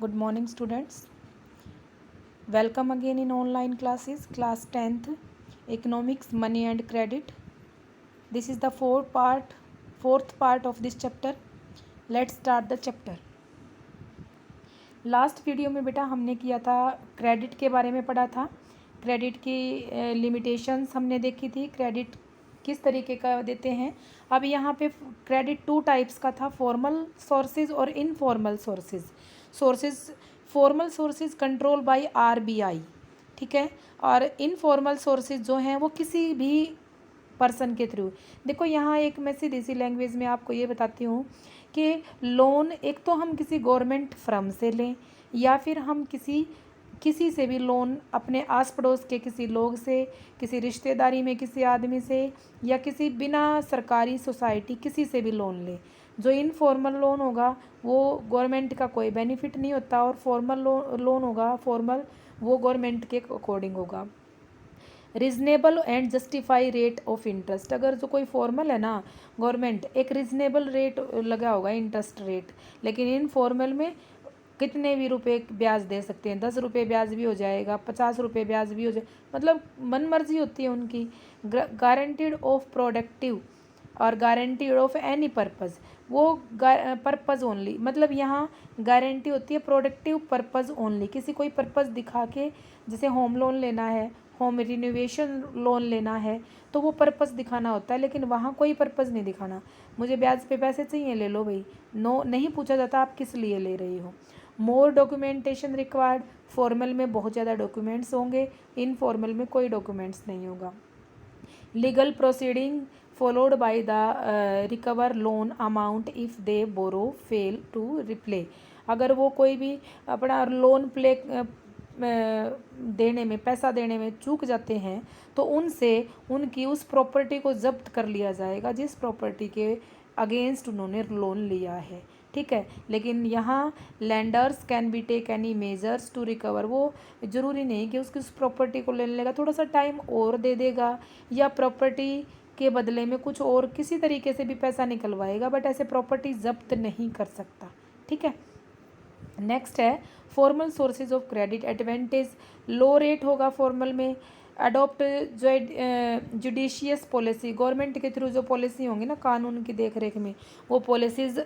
Good morning, students. Welcome again in online classes, class 10th, Economics, Money and Credit. This is the fourth part of this chapter. Let's start the chapter. Last video में बेटा हमने किया था credit के बारे में पढ़ा था। क्रेडिट की लिमिटेशंस हमने देखी थी, क्रेडिट किस तरीके का देते हैं। अब यहाँ पे क्रेडिट 2 टाइप्स का था, फॉर्मल सोर्सेज और informal sources. Formal sources control by RBI, ठीक है, और इनफॉर्मल सोर्सेज जो हैं वो किसी भी पर्सन के थ्रू। देखो यहाँ एक मैं सीधी सी लैंग्वेज में आपको ये बताती हूँ कि लोन एक तो हम किसी गवर्नमेंट फर्म से लें या फिर हम किसी से भी लोन अपने आस पड़ोस के किसी लोग से, किसी रिश्तेदारी में किसी आदमी से, या किसी बिना सरकारी सोसाइटी किसी से भी लोन लें। जो इनफॉर्मल लोन होगा वो गवर्नमेंट का कोई बेनिफिट नहीं होता, और फॉर्मल लोन होगा, फॉर्मल, वो गवर्नमेंट के अकॉर्डिंग होगा। Reasonable and justify rate of interest, अगर जो कोई फॉर्मल है ना, गवर्नमेंट एक रीजनेबल रेट लगा होगा, इंटरेस्ट रेट, लेकिन इनफॉर्मल में कितने भी रुपए ब्याज दे सकते हैं, 10 रुपये ब्याज भी हो जाएगा, 50 रुपये ब्याज भी हो जाए, मतलब मन मर्जी होती है उनकी। गारंटीड ऑफ प्रोडक्टिव और गारंटीड ऑफ एनी पर्पज़, वो पर्पज़ ओनली, मतलब यहाँ गारंटी होती है प्रोडक्टिव पर्पज़ ओनली, किसी कोई पर्पज़ दिखा के, जैसे होम लोन लेना है, होम रिनोवेशन लोन लेना है, तो वो पर्पज़ दिखाना होता है, लेकिन वहाँ कोई पर्पज़ नहीं दिखाना। मुझे ब्याज पे पैसे चाहिए, ले लो भाई, नो नहीं पूछा जाता आप किस लिए ले रही हो। मोर डॉक्यूमेंटेशन रिक्वायर्ड, फॉर्मल में बहुत ज़्यादा डॉक्यूमेंट्स होंगे, इनफॉर्मल में कोई डॉक्यूमेंट्स नहीं होगा। Legal proceeding followed by the recover loan amount if they borrow fail to repay, अगर वो कोई भी अपना लोन देने में, पैसा देने में चूक जाते हैं तो उनसे उनकी उस प्रॉपर्टी को जब्त कर लिया जाएगा जिस प्रॉपर्टी के अगेंस्ट उन्होंने लोन लिया है, ठीक है। लेकिन यहाँ lenders can be take any measures to recover, वो ज़रूरी नहीं कि उसकी उस प्रॉपर्टी को लेने लेगा, थोड़ा सा टाइम और दे देगा या प्रॉपर्टी के बदले में कुछ और किसी तरीके से भी पैसा निकलवाएगा, बट ऐसे प्रॉपर्टी जब्त नहीं कर सकता, ठीक है। नेक्स्ट है formal sources of credit advantage, low rate होगा फॉर्मल में। अडॉप्ट जो जुडिशियस पॉलिसी, गवर्नमेंट के थ्रू जो पॉलिसी होंगी ना, कानून की देख रेख में वो पॉलिसीज़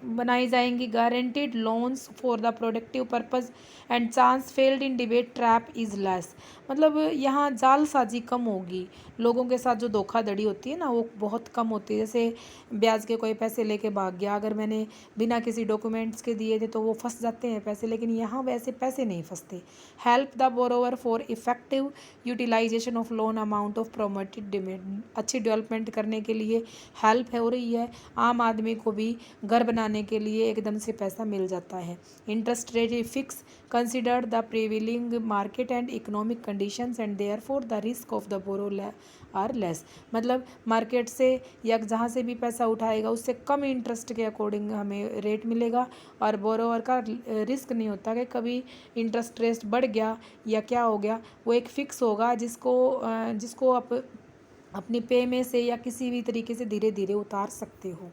बनाई जाएंगी। Guaranteed loans for the productive purpose and chance failed in debate trap is less, मतलब यहाँ जालसाजी कम होगी, लोगों के साथ जो धोखाधड़ी होती है ना वो बहुत कम होती है। जैसे ब्याज के कोई पैसे लेके भाग गया, अगर मैंने बिना किसी डॉक्यूमेंट्स के दिए थे तो वो फंस जाते हैं पैसे, लेकिन यहाँ वैसे पैसे नहीं फंसते। Help the borrower for effective utilization of loan amount of promoted demand, अच्छी डेवलपमेंट करने के लिए हेल्प हो रही है, आम आदमी को भी घर बनाने के लिए एकदम से पैसा मिल जाता है। Interest rate fix, consider the prevailing market and economic conditions and therefore the risk of the borrow are less, मतलब मार्केट से या जहाँ से भी पैसा उठाएगा उससे कम इंटरेस्ट के अकॉर्डिंग हमें रेट मिलेगा, और बोरोवर का रिस्क नहीं होता कि कभी इंटरेस्ट रेट बढ़ गया या क्या हो गया, वो एक फिक्स होगा जिसको आप अपनी पे में से या किसी भी तरीके से धीरे धीरे उतार सकते हो।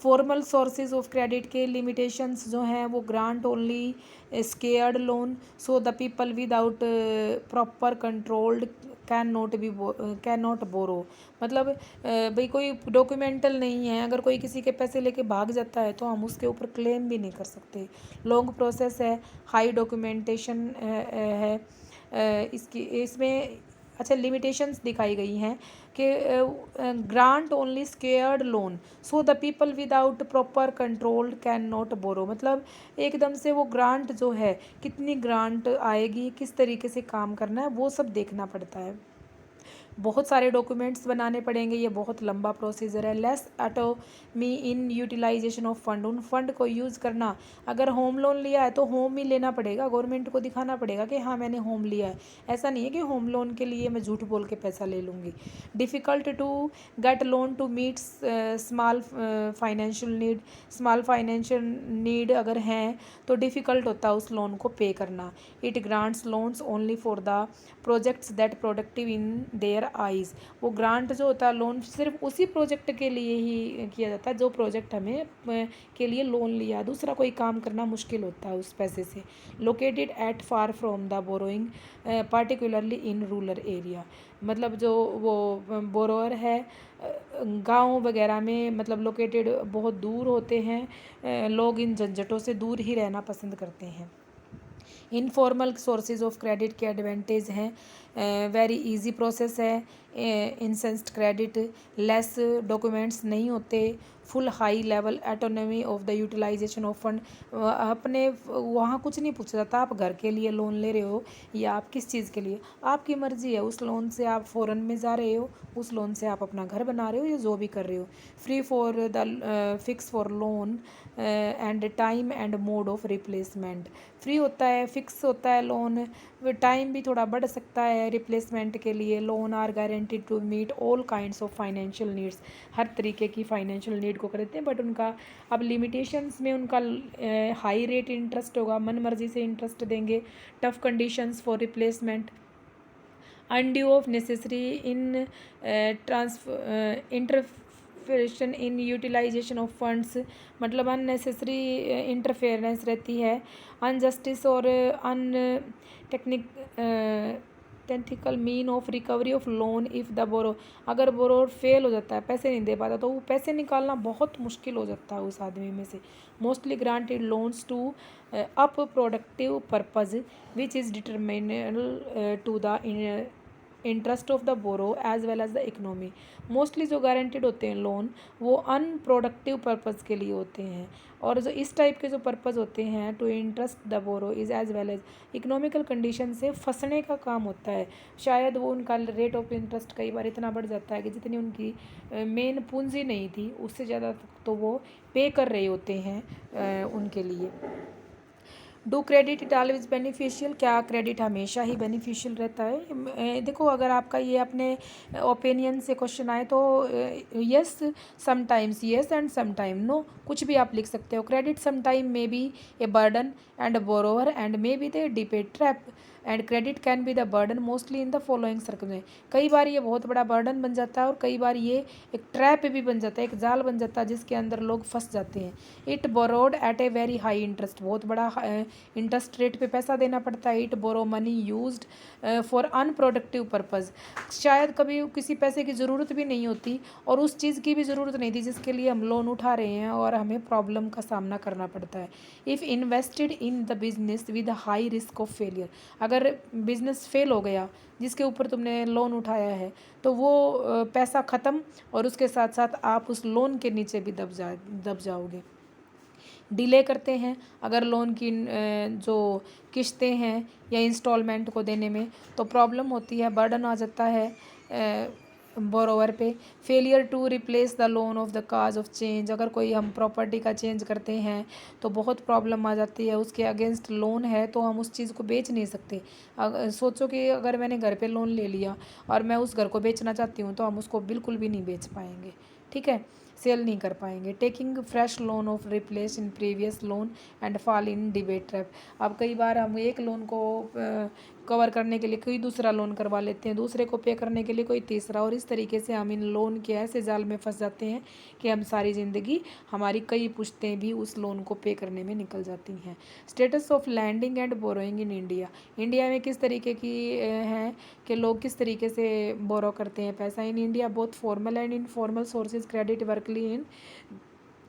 फॉर्मल सोर्सेज ऑफ क्रेडिट के लिमिटेशंस जो हैं वो grant only scared loan, so the people without proper controlled can not borrow, मतलब भाई कोई डॉक्यूमेंटल नहीं है, अगर कोई किसी के पैसे लेके भाग जाता है तो हम उसके ऊपर क्लेम भी नहीं कर सकते। लॉन्ग प्रोसेस है, हाई डॉक्यूमेंटेशन है, इसमें अच्छा लिमिटेशंस दिखाई गई हैं कि grant only scared loan, so the people without proper control can not borrow, मतलब एकदम से वो ग्रांट जो है, कितनी ग्रांट आएगी, किस तरीके से काम करना है, वो सब देखना पड़ता है। बहुत सारे डॉक्यूमेंट्स बनाने पड़ेंगे, ये बहुत लंबा प्रोसीजर है। Less autonomy in utilisation of fund, उन फंड को यूज़ करना, अगर होम लोन लिया है तो होम ही लेना पड़ेगा, गवर्नमेंट को दिखाना पड़ेगा कि हाँ मैंने होम लिया है, ऐसा नहीं है कि होम लोन के लिए मैं झूठ बोल के पैसा ले लूँगी। Difficult to get loan to meet small financial need, small financial need अगर हैं तो डिफ़िकल्ट होता है उस लोन को पे करना। It grants loans only for the projects that productive in their there eyes. वो ग्रांट जो होता है, लोन सिर्फ उसी प्रोजेक्ट के लिए ही किया जाता है जो प्रोजेक्ट हमें के लिए लोन लिया, दूसरा कोई काम करना मुश्किल होता है उस पैसे से। Located at far from the borrowing particularly in rural area, मतलब जो वो बोरोअर है गांव वगैरह में, मतलब लोकेटेड बहुत दूर होते हैं, लोग इन झंझटों से दूर ही रहना पसंद करते हैं। इनफॉर्मल सोर्सेज ऑफ क्रेडिट के एडवांटेज हैं, वेरी इजी प्रोसेस है, इंस्टेंट क्रेडिट, लेस डॉक्यूमेंट्स नहीं होते, full high level autonomy of the utilisation of fund. अपने वहाँ कुछ नहीं पूछा जाता आप घर के लिए लोन ले रहे हो या आप किस चीज़ के लिए, आपकी मर्ज़ी है। उस लोन से आप फ़ॉरेन में जा रहे हो, उस लोन से आप अपना घर बना रहे हो या जो भी कर रहे हो। Free for the fix for loan and time and mode of replacement, free होता है, फिक्स होता है लोन, टाइम भी थोड़ा बढ़ सकता है रिप्लेसमेंट के लिए। Loan are guaranteed to meet all kinds of financial needs, हर तरीके की फाइनेंशियल नीड को करते हैं, बट उनका अब लिमिटेशंस में उनका हाई रेट इंटरेस्ट होगा, मन मर्जी से इंटरेस्ट देंगे। Tough conditions for replacement, undue of necessary in interference in utilisation of funds, मतलब अननेसेसरी इंटरफेरेंस रहती है। अनजस्टिस और un technique technical mean of recovery of loan if the borrow, अगर बोरोर फेल हो जाता है, पैसे नहीं दे पाता, तो वो पैसे निकालना बहुत मुश्किल हो जाता है उस आदमी में से। Mostly granted loans to up productive purpose which is detrimental to the interest of the borrow as well as the economy. Mostly जो गारंटेड होते हैं लोन वो अनप्रोडक्टिव पर्पज़ के लिए होते हैं, और जो इस टाइप के जो पर्पज़ होते हैं to interest the borrow is as well as economical condition से फंसने का काम होता है। शायद वो उनका रेट ऑफ इंटरेस्ट कई बार इतना बढ़ जाता है कि जितनी उनकी मेन पूंजी नहीं थी उससे ज़्यादा तो वो पे कर रहे होते हैं उनके लिए। Do credit it always beneficial, क्या क्रेडिट हमेशा ही बेनिफिशियल रहता है? देखो, अगर आपका ये अपने ओपिनियन से क्वेश्चन आए तो yes sometimes yes and sometime no, कुछ भी आप लिख सकते हो। Credit sometime may be a burden and borrower and may be the डिपेट trap and credit can be the burden mostly in the following circle. कई बार ये बहुत बड़ा बर्डन बन जाता है और कई बार ये एक ट्रैप भी बन जाता है, एक जाल बन जाता है जिसके अंदर लोग फंस जाते हैं। It borrowed at a very high interest, बहुत बड़ा इंटरेस्ट रेट पे पैसा देना पड़ता है। It borrow money used for unproductive purpose, शायद कभी किसी पैसे की ज़रूरत भी नहीं होती और उस चीज़ की भी ज़रूरत नहीं थी जिसके लिए हम लोन उठा रहे हैं और हमें प्रॉब्लम का सामना करना पड़ता है। If invested in the business with high risk of failure, अगर बिजनेस फेल हो गया जिसके ऊपर तुमने लोन उठाया है तो वो पैसा ख़त्म और उसके साथ साथ आप उस लोन के नीचे भी दब जाओगे। डिले करते हैं अगर लोन की जो किस्तें हैं या इंस्टॉलमेंट को देने में, तो प्रॉब्लम होती है, बर्डन आ जाता है बोरोवर पे। Failure to replace the loan of the cause of change, अगर कोई हम प्रॉपर्टी का चेंज करते हैं तो बहुत प्रॉब्लम आ जाती है, उसके अगेंस्ट लोन है तो हम उस चीज़ को बेच नहीं सकते। सोचो कि अगर मैंने घर पे लोन ले लिया और मैं उस घर को बेचना चाहती हूँ तो हम उसको बिल्कुल भी नहीं बेच पाएंगे, ठीक है, सेल नहीं कर पाएंगे। Taking fresh loan off replace in previous loan and fall in debate trap, अब कई बार हम एक लोन को कवर करने के लिए कोई दूसरा लोन करवा लेते हैं, दूसरे को पे करने के लिए कोई तीसरा, और इस तरीके से हम इन लोन के ऐसे जाल में फंस जाते हैं कि हम सारी ज़िंदगी, हमारी कई पुश्तें भी उस लोन को पे करने में निकल जाती हैं। Status of lending and borrowing in India, India में किस तरीके की हैं कि लोग किस तरीके से बोरो करते हैं पैसा। In India both formal and informal sources credit वर्कली इन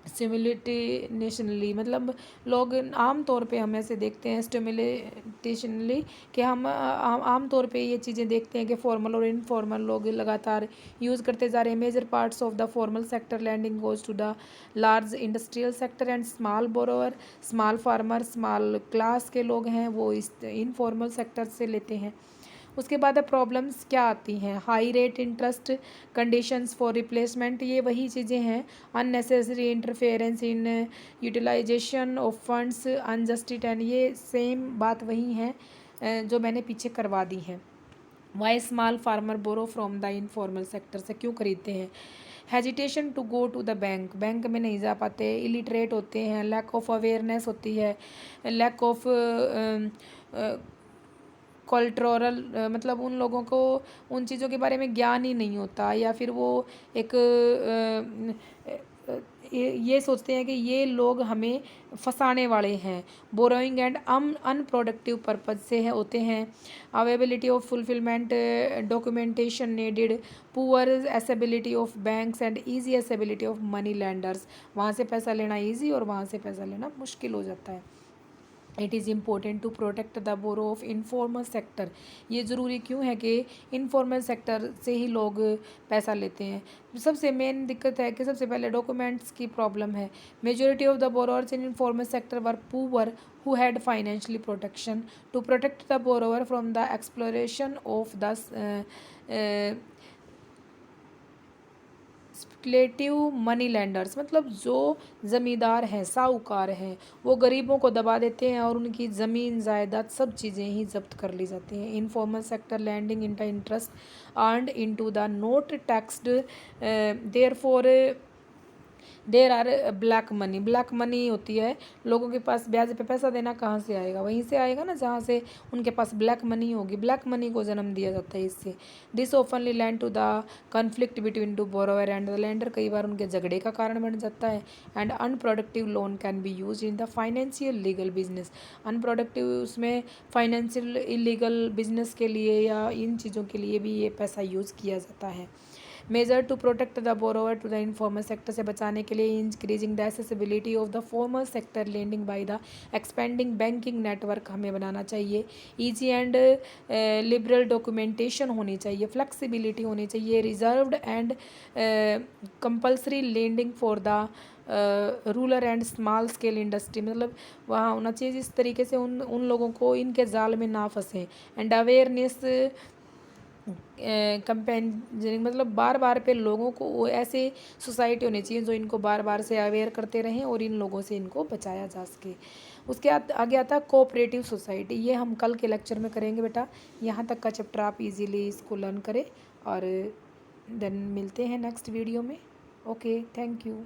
स्टिमुलेटेशनली, मतलब लोग आम तौर पे हम ऐसे देखते हैं स्टिमुलेटेशनली कि हम आम तौर पे ये चीज़ें देखते हैं कि फॉर्मल और इनफॉर्मल लोग लगातार यूज़ करते जा रहे हैं। Major parts of the formal sector lending goes to the large industrial sector and small borrower, small farmer, small class के लोग हैं वो इस इनफॉर्मल सेक्टर से लेते हैं। उसके बाद प्रॉब्लम्स क्या आती हैं, high rate interest, conditions for replacement, ये वही चीज़ें हैं। Unnecessary interference in utilisation of funds, injustice and, ये सेम बात वही है जो मैंने पीछे करवा दी है। Why small farmer borrow from the informal sector, से क्यों खरीदते हैं। Hesitation to go to the bank, bank में नहीं जा पाते, इलिटरेट होते हैं, लैक ऑफ अवेयरनेस होती है, लैक ऑफ कल्चरल मतलब उन लोगों को उन चीज़ों के बारे में ज्ञान ही नहीं होता, या फिर वो एक ये सोचते हैं कि ये लोग हमें फंसाने वाले हैं। बोरोइंग एंड अनप्रोडक्टिव पर्पज से है होते हैं। Availability of fulfilment documentation needed, poor accessibility of banks and easy accessibility of money lenders, वहाँ से पैसा लेना ईजी और वहाँ से पैसा लेना मुश्किल हो जाता है। It is important to protect the borrow of informal sector, ये ज़रूरी क्यों है कि इनफॉर्मल सेक्टर से ही लोग पैसा लेते हैं। सबसे मेन दिक्कत है कि सबसे पहले डॉक्यूमेंट्स की प्रॉब्लम है। Majority of the borrowers in informal sector were poor who had financially protection to protect the borrower from the exploration of the speculative money landers, मतलब जो ज़मींदार हैं, साहूकार हैं, वो गरीबों को दबा देते हैं और उनकी ज़मीन जायदाद सब चीज़ें ही जब्त कर ली जाती हैं। Informal sector lending in the interest earned into the not taxed, therefore there are black money. Black money होती है, लोगों के पास ब्याज पे पैसा देना कहाँ से आएगा, वहीं से आएगा ना जहाँ से उनके पास ब्लैक मनी होगी। ब्लैक मनी को जन्म दिया जाता है इससे। This openly land to the conflict between two borrower and the lender, कई बार उनके झगड़े का कारण बन जाता है। And unproductive loan can be use in the financial legal business, unproductive उसमें फाइनेंशियल इलीगल बिजनेस के लिए या इन चीज़ों के लिए भी ये पैसा यूज़ किया जाता है। Major to protect the borrower to the informal sector, से बचाने के लिए increasing the accessibility of the formal sector lending by the expanding banking network हमें बनाना चाहिए। ईजी एंड लिबरल डॉक्यूमेंटेशन होनी चाहिए, फ्लेक्सिबिलिटी होनी चाहिए, reserved and compulsory lending for the rural and small scale industry, मतलब वहाँ होना चाहिए जिस तरीके से उन लोगों को इनके जाल में ना फंसे। एंड अवेयरनेस कंपेनिंग, मतलब बार बार पे लोगों को ऐसे सोसाइटी होनी चाहिए जो इनको बार बार से अवेयर करते रहें और इन लोगों से इनको बचाया जा सके। उसके आगे आता है कोऑपरेटिव सोसाइटी, ये हम कल के लेक्चर में करेंगे बेटा। यहाँ तक का चैप्टर आप इजीली इसको लर्न करें और देन मिलते हैं नेक्स्ट वीडियो में। Okay, thank you.